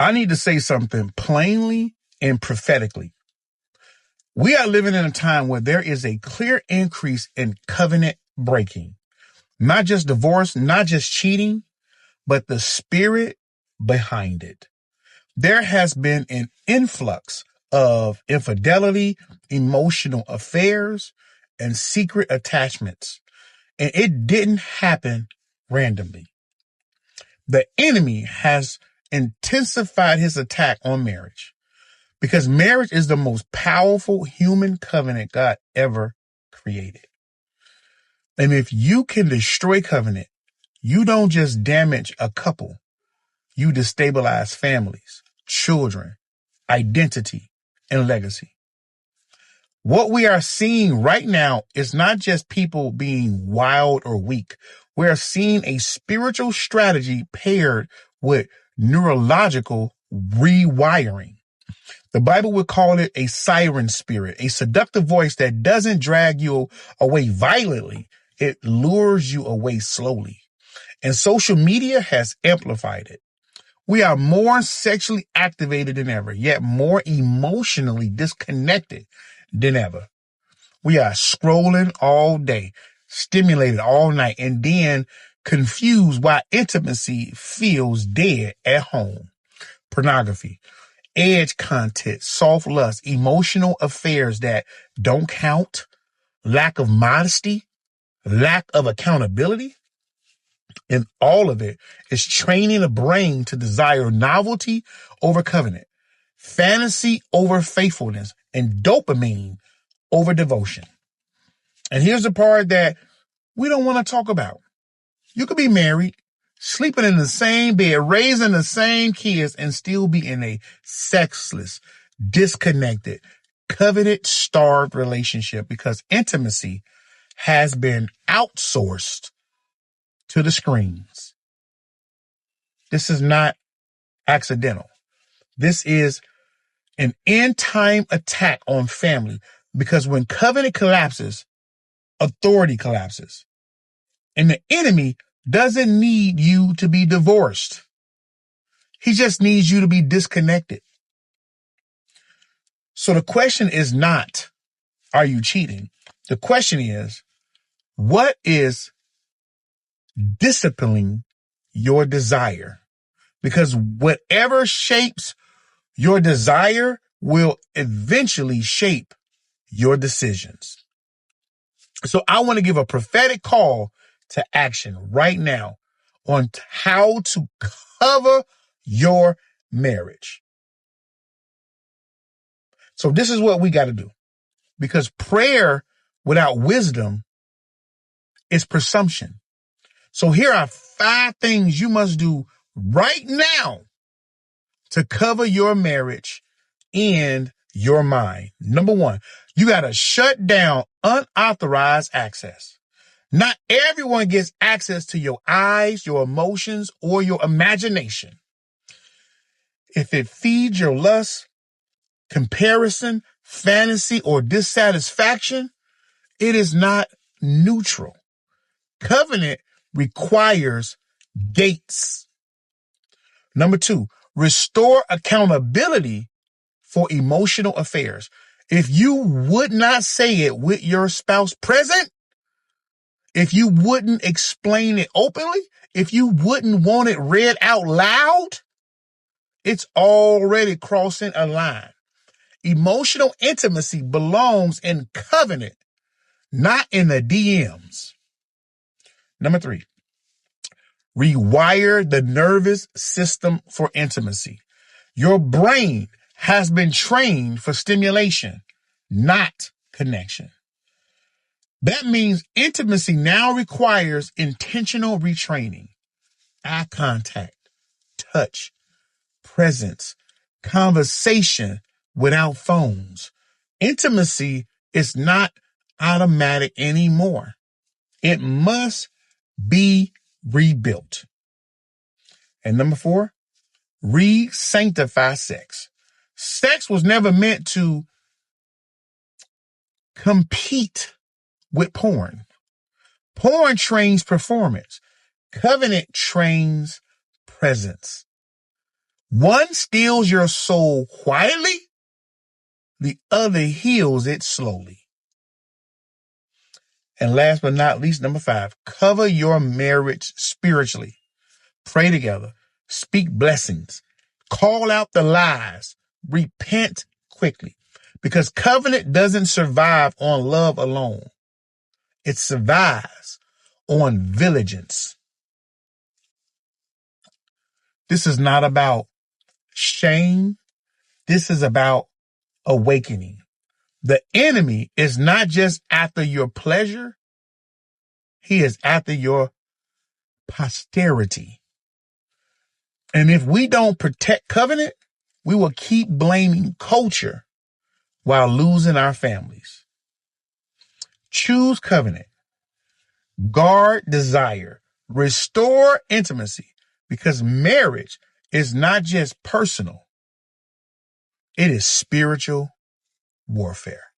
I need to say something plainly and prophetically. We are living in a time where there is a clear increase in covenant breaking, not just divorce, not just cheating, but the spirit behind it. There has been an influx of infidelity, emotional affairs, and secret attachments. And it didn't happen randomly. The enemy has intensified his attack on marriage because marriage is the most powerful human covenant God ever created. And if you can destroy covenant, you don't just damage a couple, you destabilize families, children, identity, and legacy. What we are seeing right now is not just people being wild or weak. We're seeing a spiritual strategy paired with neurological rewiring. The Bible would call it a siren spirit, a seductive voice that doesn't drag you away violently. It lures you away slowly. And social media has amplified it. We are more sexually activated than ever, yet more emotionally disconnected than ever. We are scrolling all day, stimulated all night, and then confused why intimacy feels dead at home. Pornography, edge content, soft lust, emotional affairs that don't count, lack of modesty, lack of accountability. And all of it is training the brain to desire novelty over covenant, fantasy over faithfulness, and dopamine over devotion. And here's the part that we don't want to talk about. You could be married, sleeping in the same bed, raising the same kids, and still be in a sexless, disconnected, covenant-starved relationship because intimacy has been outsourced to the screens. This is not accidental. This is an end-time attack on family because when covenant collapses, authority collapses. And the enemy doesn't need you to be divorced. He just needs you to be disconnected. So the question is not, are you cheating? The question is, what is disciplining your desire? Because whatever shapes your desire will eventually shape your decisions. So I want to give a prophetic call to action right now on how to cover your marriage. So this is what we got to do, because prayer without wisdom is presumption. So here are 5 things you must do right now to cover your marriage and your mind. Number 1, you got to shut down unauthorized access. Not everyone gets access to your eyes, your emotions, or your imagination. If it feeds your lust, comparison, fantasy, or dissatisfaction, it is not neutral. Covenant requires gates. Number 2, restore accountability for emotional affairs. If you would not say it with your spouse present, if you wouldn't explain it openly, if you wouldn't want it read out loud, it's already crossing a line. Emotional intimacy belongs in covenant, not in the DMs. Number 3, rewire the nervous system for intimacy. Your brain has been trained for stimulation, not connection. That means intimacy now requires intentional retraining, eye contact, touch, presence, conversation without phones. Intimacy is not automatic anymore. It must be rebuilt. And number 4, re-sanctify sex. Sex was never meant to compete with porn. Porn trains performance. Covenant trains presence. One steals your soul quietly, the other heals it slowly. And last but not least, number 5, cover your marriage spiritually. Pray together, speak blessings, call out the lies, repent quickly. Because covenant doesn't survive on love alone. It survives on vigilance. This is not about shame. This is about awakening. The enemy is not just after your pleasure. He is after your posterity. And if we don't protect covenant, we will keep blaming culture while losing our families. Choose covenant. Guard desire. Restore intimacy. Because marriage is not just personal. It is spiritual warfare.